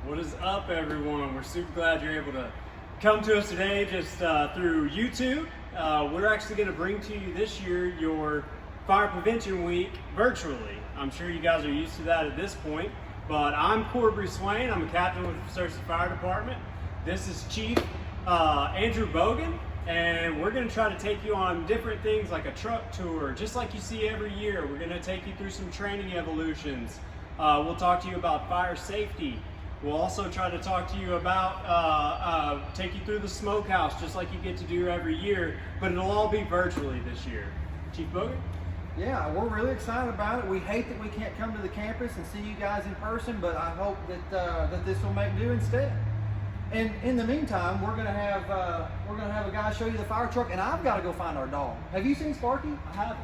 What is up, everyone? We're super glad you're able to come to us today just through YouTube. We're actually going to bring to you this year your Fire Prevention Week virtually. I'm sure you guys are used to that at this point, but I'm Corey Swain. I'm a captain with the Searcy Fire Department. This is Chief Andrew Bogan, and we're going to try to take you on different things like a truck tour, just like you see every year. We're going to take you through some training evolutions. We'll talk to you about fire safety. We'll also try to talk to you about, take you through the smokehouse, just like you get to do every year, but it'll all be virtually this year. Chief Bogan? Yeah, we're really excited about it. We hate that we can't come to the campus and see you guys in person, but I hope that that this will make do instead. And in the meantime, we're gonna have a guy show you the fire truck, and I've got to go find our dog. Have you seen Sparky? I haven't.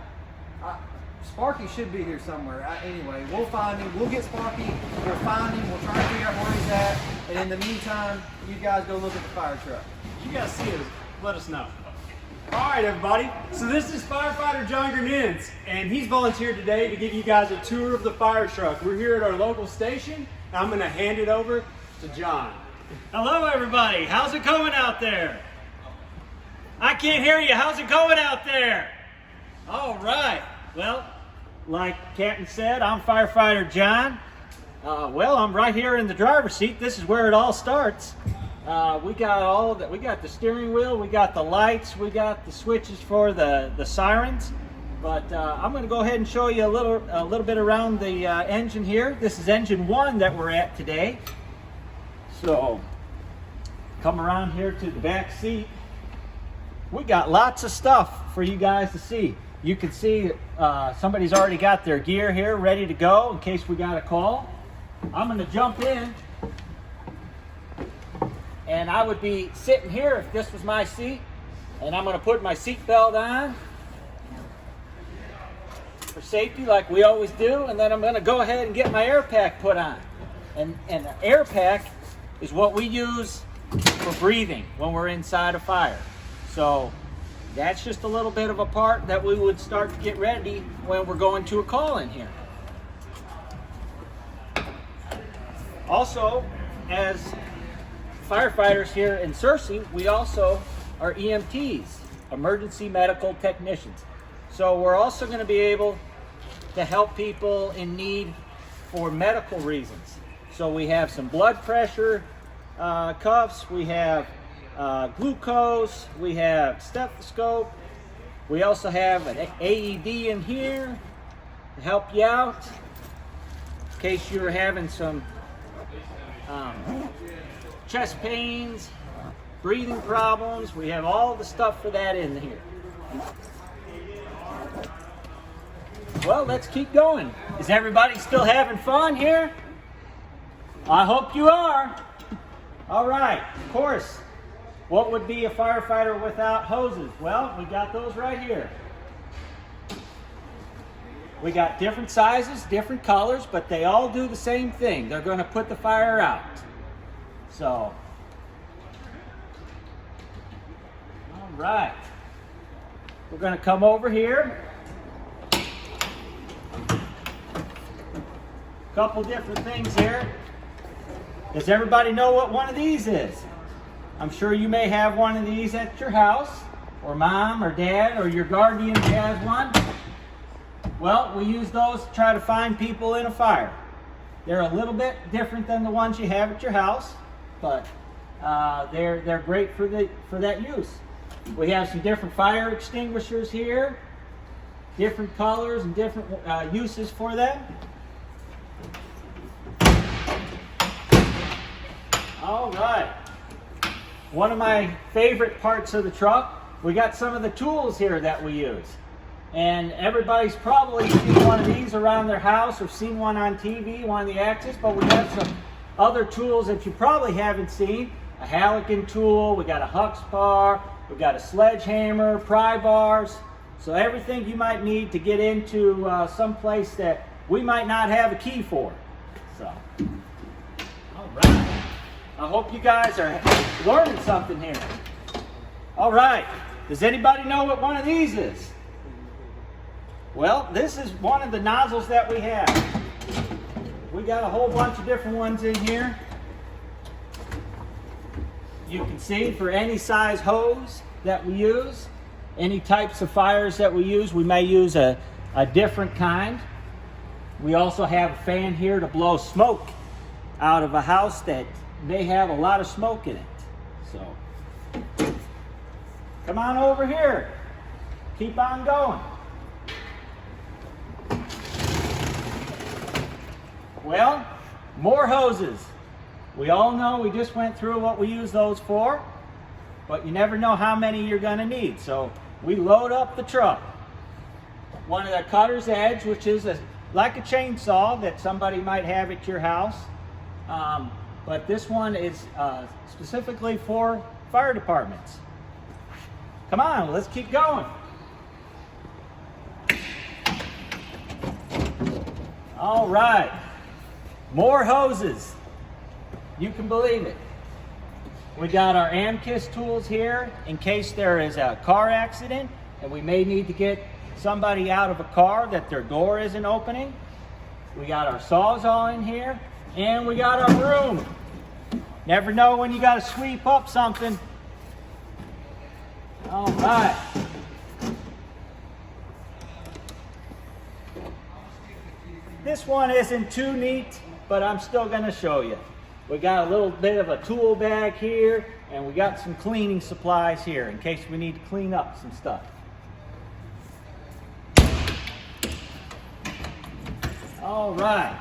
Sparky should be here somewhere. Anyway, we'll find him. We'll get Sparky. We'll find him. We'll try to figure out where he's at. And in the meantime, you guys go look at the fire truck. You guys see us, let us know. All right, everybody. So this is firefighter John Grenins, and he's volunteered today to give you guys a tour of the fire truck. We're here at our local station, and I'm going to hand it over to John. Hello, everybody. How's it going out there? I can't hear you. How's it going out there? All right. Well, like Captain said, I'm firefighter John. Well, I'm right here in the driver's seat. This is where it all starts. We got all that. We got the steering wheel. We got the lights. We got the switches for the sirens. But I'm going to go ahead and show you a little bit around the engine here. This is engine 1 that we're at today. So, come around here to the back seat. We got lots of stuff for you guys to see. You can see somebody's already got their gear here ready to go in case we got a call. I'm going to jump in, and I would be sitting here if this was my seat, and I'm going to put my seat belt on for safety like we always do, and then I'm going to go ahead and get my air pack put on. And the air pack is what we use for breathing when we're inside a fire. So that's just a little bit of a part that we would start to get ready when we're going to a call in here. Also, as firefighters here in Searcy, we also are EMTs, emergency medical technicians. So we're also going to be able to help people in need for medical reasons. So we have some blood pressure cuffs, we have glucose, we have stethoscope, we also have an AED in here to help you out in case you're having some chest pains, breathing problems. We have all the stuff for that in here. Well, let's keep going. Is everybody still having fun here? I hope you are. All right, of course. What would be a firefighter without hoses? Well, we got those right here. We got different sizes, different colors, but they all do the same thing. They're going to put the fire out. So, all right. We're going to come over here. Couple different things here. Does everybody know what one of these is? I'm sure you may have one of these at your house, or mom or dad or your guardian has one. Well, we use those to try to find people in a fire. They're a little bit different than the ones you have at your house, but they're great for that use. We have some different fire extinguishers here, different colors and different uses for them. All right. One of my favorite parts of the truck, we got some of the tools here that we use. And everybody's probably seen one of these around their house or seen one on TV, one of the Axis, but we have some other tools that you probably haven't seen. A Halligan tool, we got a Hux bar, we got a sledgehammer, pry bars. So everything you might need to get into some place that we might not have a key for. So, all right. I hope you guys are learning something here. All right. Does anybody know what one of these is? Well, this is one of the nozzles that we have. We got a whole bunch of different ones in here. You can see for any size hose that we use, any types of fires that we use, we may use a different kind. We also have a fan here to blow smoke out of a house that may have a lot of smoke in it. So, come on over here. Keep on going. Well, more hoses. We all know we just went through what we use those for, but you never know how many you're going to need. So we load up the truck. One of the cutter's edge, which is like a chainsaw that somebody might have at your house, but this one is specifically for fire departments. Come on, let's keep going. All right, more hoses. You can believe it. We got our AMKIS tools here in case there is a car accident and we may need to get somebody out of a car that their door isn't opening. We got our Sawzall in here, and we got our broom. Never know when you got to sweep up something. All right. This one isn't too neat, but I'm still going to show you. We got a little bit of a tool bag here, and we got some cleaning supplies here in case we need to clean up some stuff. All right.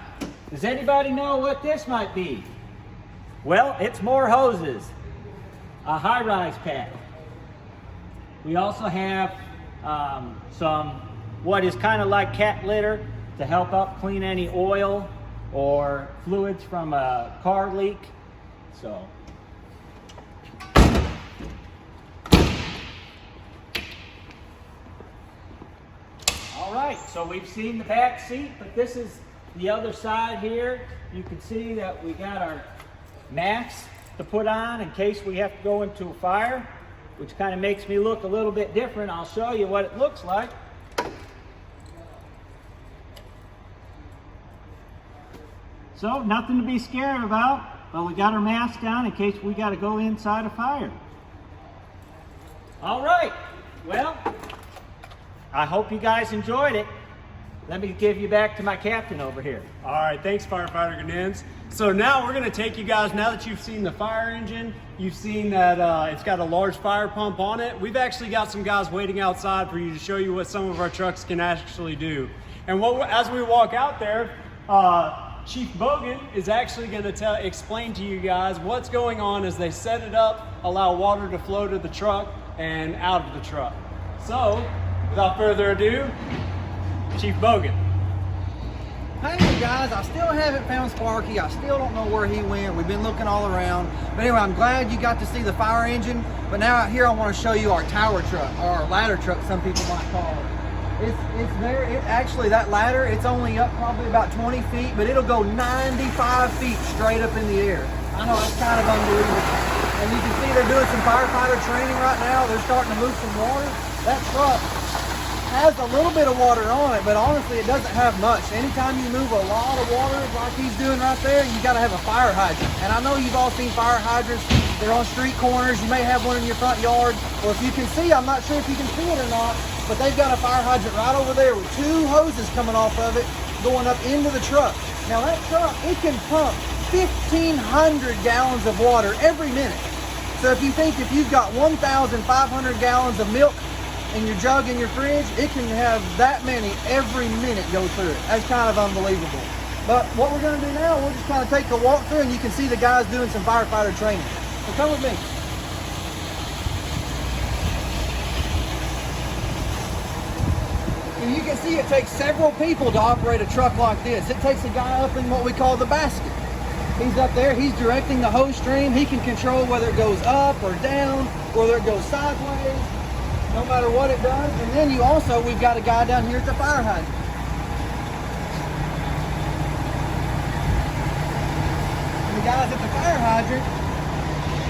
Does anybody know what this might be? Well, it's more hoses. A high-rise pack. We also have some what is kind of like cat litter to help up clean any oil or fluids from a car leak. So all right, so we've seen the back seat, but this is the other side here. You can see that we got our masks to put on in case we have to go into a fire, which kind of makes me look a little bit different. I'll show you what it looks like. So, nothing to be scared about, but we got our mask down in case we got to go inside a fire. All right, well, I hope you guys enjoyed it. Let me give you back to my captain over here. All right, thanks, Firefighter Ganens. So now we're gonna take you guys, now that you've seen the fire engine, you've seen that it's got a large fire pump on it, we've actually got some guys waiting outside for you to show you what some of our trucks can actually do. And as we walk out there, Chief Bogan is actually going to explain to you guys what's going on as they set it up, allow water to flow to the truck and out of the truck. So, without further ado, Chief Bogan. Hey guys, I still haven't found Sparky. I still don't know where he went. We've been looking all around. But anyway, I'm glad you got to see the fire engine. But now out here I want to show you our tower truck, or our ladder truck, some people might call it. It's there. Actually, that ladder, it's only up probably about 20 feet, but it'll go 95 feet straight up in the air. I know, that's kind of unbelievable. And you can see they're doing some firefighter training right now. They're starting to move some water. That truck has a little bit of water on it, but honestly, it doesn't have much. Anytime you move a lot of water like he's doing right there, you got to have a fire hydrant. And I know you've all seen fire hydrants. They're on street corners. You may have one in your front yard. Or if you can see, I'm not sure if you can see it or not, but they've got a fire hydrant right over there with 2 hoses coming off of it going up into the truck. Now that truck, it can pump 1,500 gallons of water every minute. So if you think if you've got 1,500 gallons of milk in your jug in your fridge, it can have that many every minute go through it. That's kind of unbelievable. But what we're going to do now, we'll just kind of take a walk through and you can see the guys doing some firefighter training. So come with me. And you can see it takes several people to operate a truck like this. It takes a guy up in what we call the basket. He's up there, he's directing the hose stream. He can control whether it goes up or down, whether it goes sideways, no matter what it does. And then we've got a guy down here at the fire hydrant. And the guys at the fire hydrant,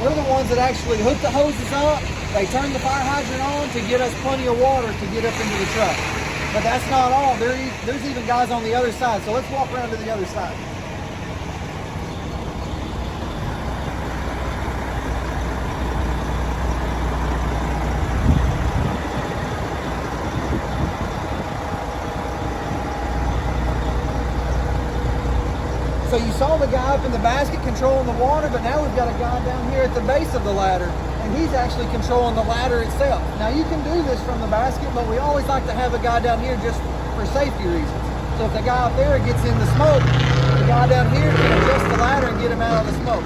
they're the ones that actually hook the hoses up. They turn the fire hydrant on to get us plenty of water to get up into the truck. But that's not all. There's even guys on the other side. So let's walk around to the other side. So you saw the guy up in the basket controlling the water, but now we've got a guy down here at the base of the ladder, and he's actually controlling the ladder itself. Now you can do this from the basket, but we always like to have a guy down here just for safety reasons. So if the guy up there gets in the smoke, the guy down here can adjust the ladder and get him out of the smoke.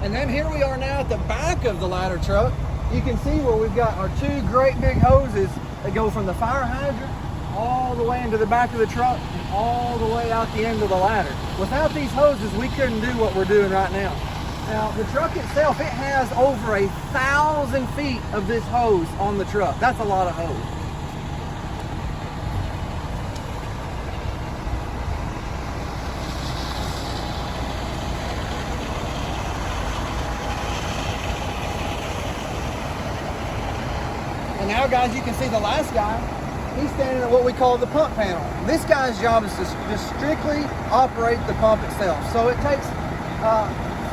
And then here we are now at the back of the ladder truck. You can see where we've got our two great big hoses that go from the fire hydrant all the way into the back of the truck and all the way out the end of the ladder. Without these hoses, we couldn't do what we're doing right now. Now, the truck itself, it has over 1,000 feet of this hose on the truck. That's a lot of hose. And now, guys, you can see the last guy. He's standing at what we call the pump panel. This guy's job is to just strictly operate the pump itself. So it takes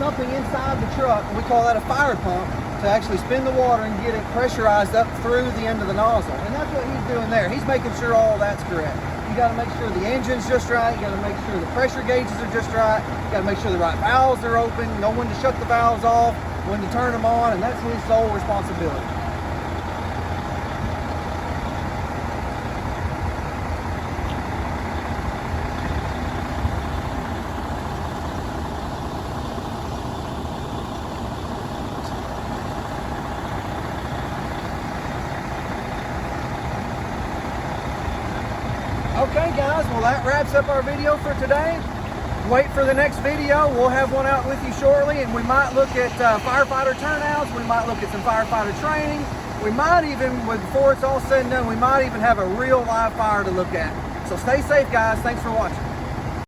something inside the truck, and we call that a fire pump, to actually spin the water and get it pressurized up through the end of the nozzle. And that's what he's doing there. He's making sure all that's correct. You got to make sure the engine's just right. You got to make sure the pressure gauges are just right. You got to make sure the right valves are open. Know when to shut the valves off, when to turn them on, and that's his sole responsibility. Okay guys, well that wraps up our video for today. Wait for the next video. We'll have one out with you shortly, and we might look at firefighter turnouts. We might look at some firefighter training. We might even, before it's all said and done, we might even have a real live fire to look at. So stay safe guys. Thanks for watching.